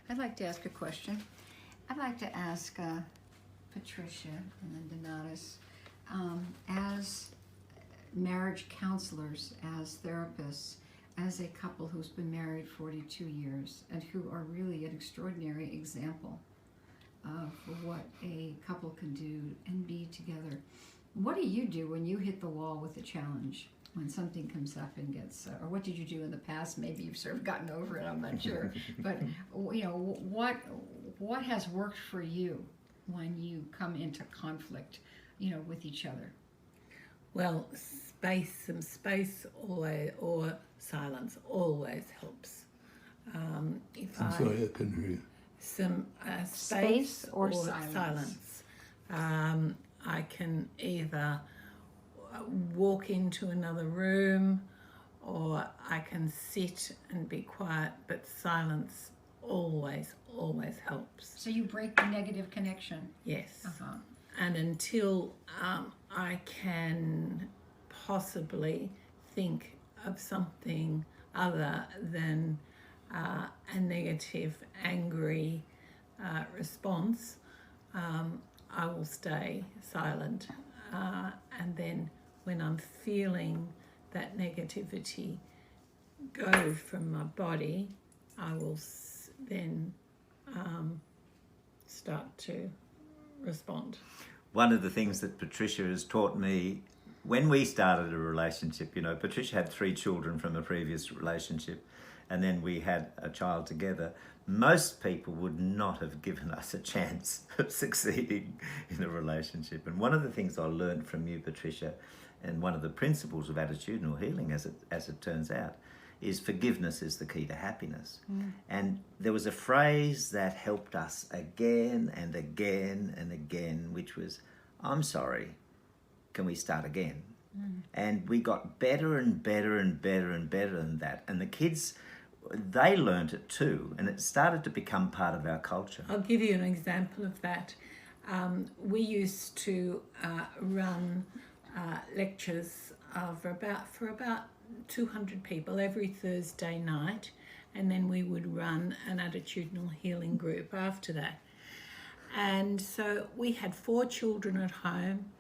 I'd like to ask a question. I'd like to ask Patricia and then Donatus, as marriage counselors, as therapists, as a couple who's been married 42 years and who are really an extraordinary example of what a couple can do and be together. What do you do when you hit the wall with a challenge? When something comes up and gets, or what did you do in the past? Maybe you've sort of gotten over it, I'm not sure. But, you know, what has worked for you when you come into conflict, you know, with each other? Well, some space always, or silence always helps. I'm sorry, I couldn't hear you. Some space or silence. I can either walk into another room, or I can sit and be quiet, but silence always helps. So you break the negative connection. Yes. Uh-huh. And until I can possibly think of something other than a negative, angry response, I will stay silent. And then when I'm feeling that negativity go from my body, I will then start to respond. One of the things that Patricia has taught me when we started a relationship, you know, Patricia had 3 children from a previous relationship, and then we had a child together. Most people would not have given us a chance of succeeding in a relationship. And one of the things I learned from you, Patricia, and one of the principles of attitudinal healing, as it turns out, is forgiveness is the key to happiness. And there was a phrase that helped us again and again and again, which was, I'm sorry, can we start again? And we got better and better and better and better than that. And the kids, they learnt it too, and it started to become part of our culture. I'll give you an example of that. We used to run lectures for about 200 people every Thursday night, and then we would run an attitudinal healing group after that. And so we had 4 children at home,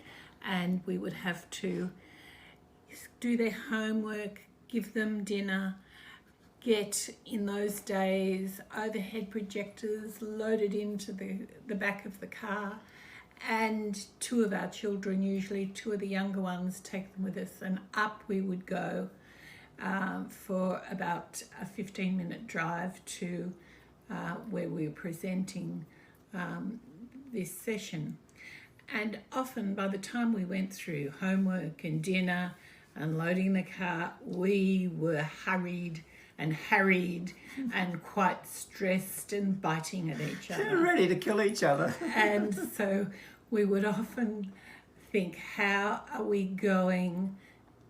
and we would have to do their homework, give them dinner, get, in those days, overhead projectors loaded into the back of the car, and 2 of our children, usually 2 of the younger ones, take them with us, and up we would go for about a 15-minute drive to where we were presenting this session. And often by the time we went through homework and dinner and loading the car, we were hurried and harried and quite stressed and biting at each other. Ready to kill each other. And so we would often think, how are we going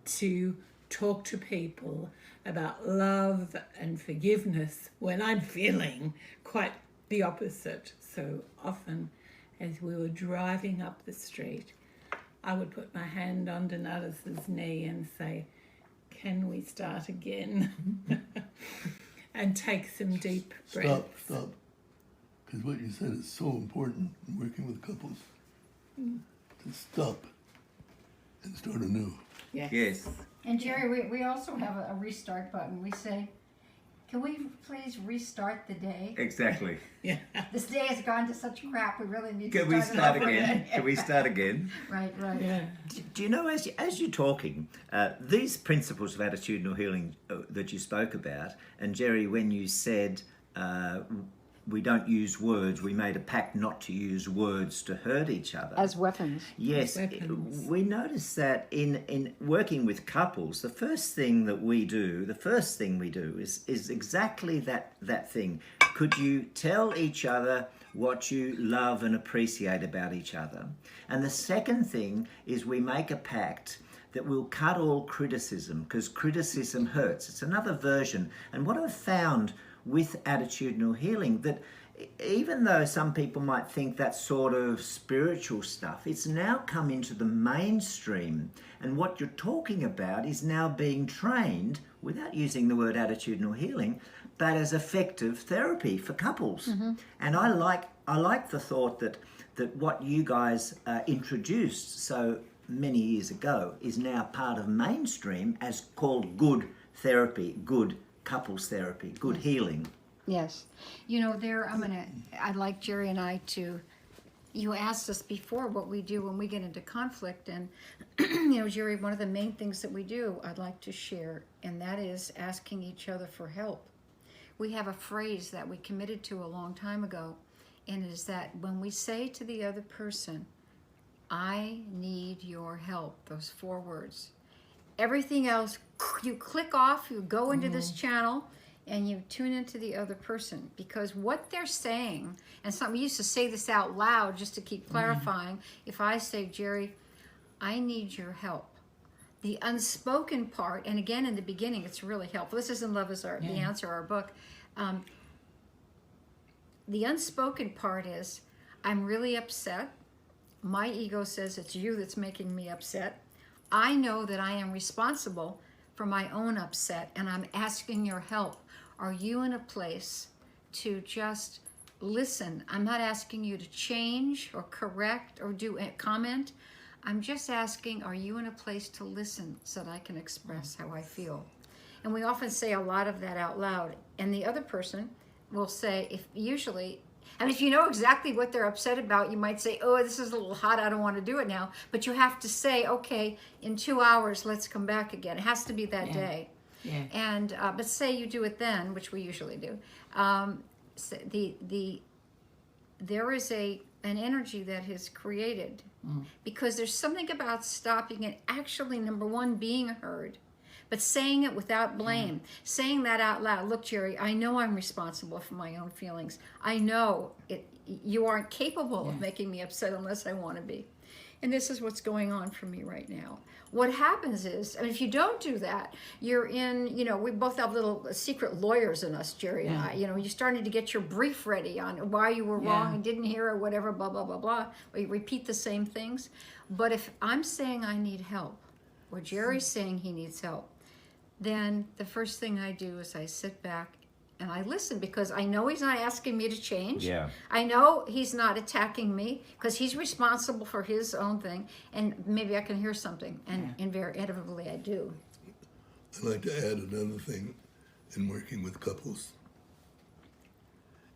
to talk to people about love and forgiveness when I'm feeling quite the opposite? So often, as we were driving up the street, I would put my hand on Donatus's knee and say, can we start again? And take some deep breaths. Stop. Because what you said is so important in working with couples. To stop and start anew. Yes. And Jerry, we also have a restart button. We say, can we please restart the day? Exactly. Yeah. This day has gone to such crap, we really need to Can we start it over again? Can we start again? Right. Yeah. Do you know, as you're talking, these principles of attitudinal healing that you spoke about, and Jerry, when you said we don't use words, we made a pact not to use words to hurt each other. As weapons. Yes, we notice that in working with couples, the first thing we do is exactly that thing. Could you tell each other what you love and appreciate about each other? And the second thing is we make a pact that we'll cut all criticism, because criticism hurts. It's another version. And what I've found with attitudinal healing, that even though some people might think that's sort of spiritual stuff, it's now come into the mainstream, and what you're talking about is now being trained, without using the word attitudinal healing, but as effective therapy for couples. And I like the thought that what you guys introduced so many years ago is now part of mainstream as called good therapy, good couples therapy, good healing. Yes. You know, I'd like Jerry and I to, you asked us before what we do when we get into conflict, and you know, Jerry, one of the main things that we do, I'd like to share, and that is asking each other for help. We have a phrase that we committed to a long time ago, and it is that when we say to the other person, I need your help, those 4 words, everything else, you click off, you go into this channel, and you tune into the other person, because what they're saying, and we used to say this out loud just to keep clarifying. If I say, Jerry, I need your help, the unspoken part, and again in the beginning it's really helpful. This is in Love is the Answer, our book. The unspoken part is, I'm really upset. My ego says it's you that's making me upset. I know that I am responsible for my own upset, and I'm asking your help. Are you in a place to just listen? I'm not asking you to change or correct or do a comment. I'm just asking, are you in a place to listen so that I can express how I feel? And we often say a lot of that out loud. And the other person will say, if you know exactly what they're upset about, you might say, oh, this is a little hot, I don't want to do it now. But you have to say, okay, in 2 hours, let's come back again. It has to be that day. Yeah. And but say you do it then, which we usually do. There is an energy that is created because there's something about stopping it. Actually, number one, being heard, but saying it without blame, saying that out loud. Look, Jerry, I know I'm responsible for my own feelings. I know it. You aren't capable of making me upset unless I want to be. And this is what's going on for me right now. What happens is, and if you don't do that, you're in, we both have little secret lawyers in us, Jerry and I. You're starting to get your brief ready on why you were wrong and didn't hear or whatever, blah, blah, blah, blah. Or you repeat the same things. But if I'm saying I need help, or Jerry's saying he needs help, then the first thing I do is I sit back and I listen, because I know he's not asking me to change. Yeah. I know he's not attacking me, because he's responsible for his own thing, and maybe I can hear something, and invariably I do. I'd like to add another thing in working with couples.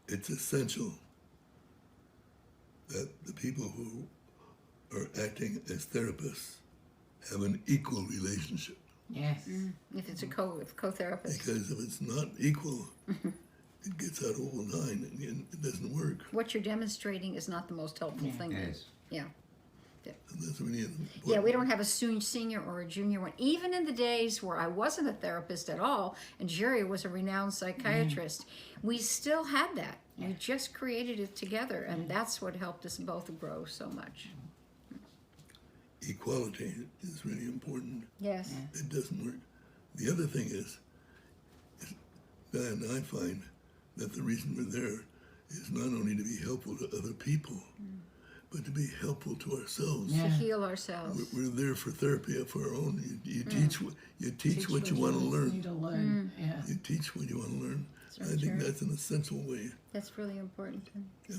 It's essential that the people who are acting as therapists have an equal relationship. Yes. If it's a co-therapist. Because if it's not equal, it gets out of line and it doesn't work. What you're demonstrating is not the most helpful thing. Yes. Yeah. And that's really important. Yeah, we don't have a senior or a junior one. Even in the days where I wasn't a therapist at all, and Jerry was a renowned psychiatrist, we still had that. Yeah. We just created it together, and that's what helped us both grow so much. Equality is really important. Yes. It doesn't work. The other thing is Diane and I find that the reason we're there is not only to be helpful to other people, but to be helpful to ourselves. To heal ourselves. We're there for therapy for our own. You teach what you want to learn. You teach what you want to learn. Right, I think that's an essential way. That's really important. Yeah.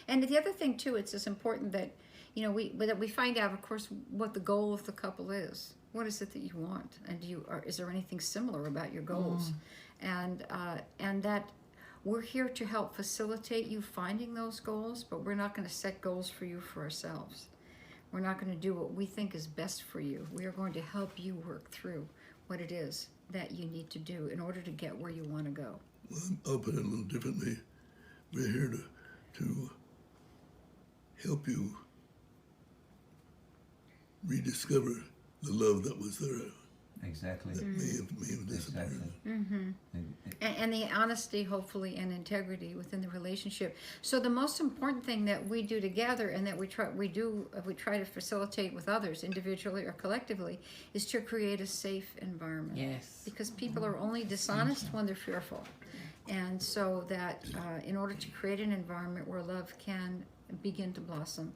And the other thing too, it's just important that we find out, of course, what the goal of the couple is. What is it that you want, and is there anything similar about your goals? And that we're here to help facilitate you finding those goals, but we're not going to set goals for you for ourselves. We're not going to do what we think is best for you. We are going to help you work through what it is that you need to do in order to get where you want to go. Well, I'll put it a little differently. We're here to help you rediscover the love that was there. Exactly. That may have disappeared. And the honesty, hopefully, and integrity within the relationship. So the most important thing that we do together, and that we try to facilitate with others, individually or collectively, is to create a safe environment. Yes. Because people are only dishonest when they're fearful. And so that in order to create an environment where love can begin to blossom,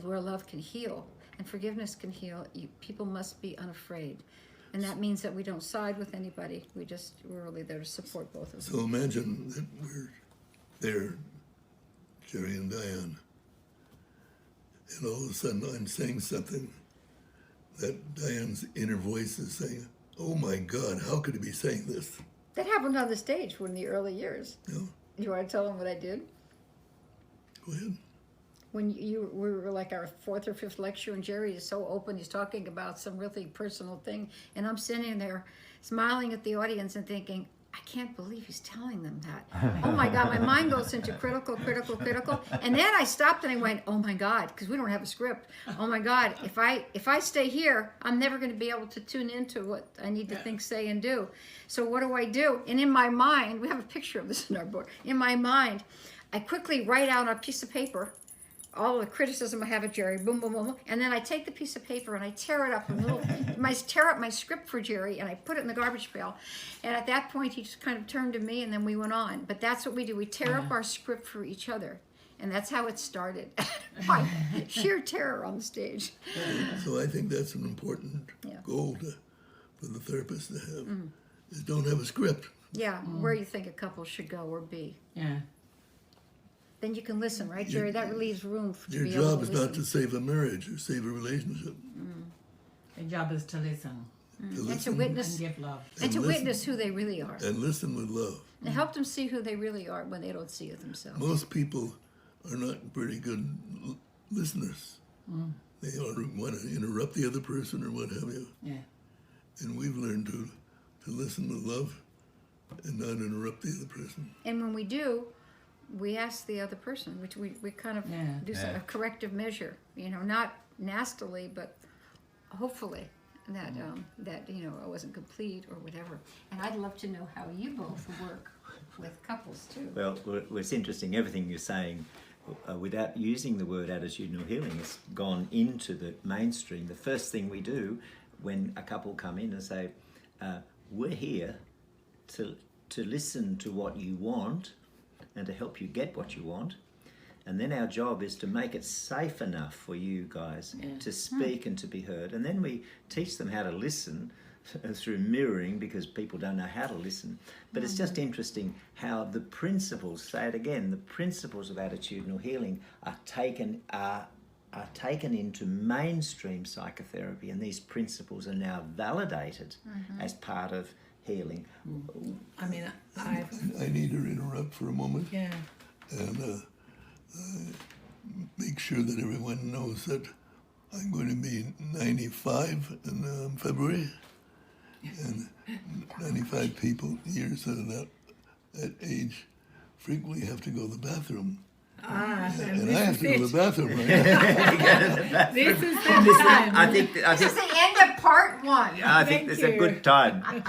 where love can heal, and forgiveness can heal, people must be unafraid. And that means that we don't side with anybody. We're really there to support both of them. So imagine that we're there, Jerry and Diane, and all of a sudden I'm saying something that Diane's inner voice is saying, oh my God, how could he be saying this? That happened on the stage in the early years. No? You want to tell them what I did? Go ahead. When we were like our 4th or 5th lecture, and Jerry is so open, he's talking about some really personal thing, and I'm sitting there smiling at the audience and thinking, I can't believe he's telling them that. Oh my God, my mind goes into critical. And then I stopped and I went, oh my God, because we don't have a script. Oh my God, if I stay here, I'm never going to be able to tune into what I need to think, say, and do. So what do? And in my mind, we have a picture of this in our book. In my mind, I quickly write out on a piece of paper all the criticism I have of Jerry, boom, boom, boom, boom. And then I take the piece of paper and I tear it up in tear up my script for Jerry, and I put it in the garbage pail. And at that point, he just kind of turned to me, and then we went on. But that's what we do. We tear up our script for each other. And that's how it started. By sheer terror on the stage. So I think that's an important goal for the therapist to have, is don't have a script. Yeah, where you think a couple should go or be. Yeah. Then you can listen, right, Jerry? That leaves room to Your be able to job is listen. not to save a marriage or save a relationship. Your job is to listen And to witness, and give love. and to listen. witness who they really are. And listen with love. And help them see who they really are when they don't see it themselves. Most people are not very good listeners. They want to interrupt the other person or what have you. Yeah. And we've learned to listen with love and not interrupt the other person. And when we do, we ask the other person, which we kind of do a corrective measure, not nastily, but hopefully that it wasn't complete or whatever. And I'd love to know how you both work with couples too. Well, it's interesting, everything you're saying, without using the word attitudinal healing, has gone into the mainstream. The first thing we do when a couple come in and say, we're here to listen to what you want and to help you get what you want. And then our job is to make it safe enough for you guys to speak and to be heard. And then we teach them how to listen through mirroring, because people don't know how to listen. But it's just interesting how the principles, say it again, the principles of attitudinal healing are taken into mainstream psychotherapy, and these principles are now validated as part of healing. I mean, I need to interrupt for a moment and make sure that everyone knows that I'm going to be 95 in February, and 95 years of that age frequently have to go to the bathroom. And I have to go to the bathroom right now. this is the time. I think This is the end of part 1. I think Thank it's you. a good time.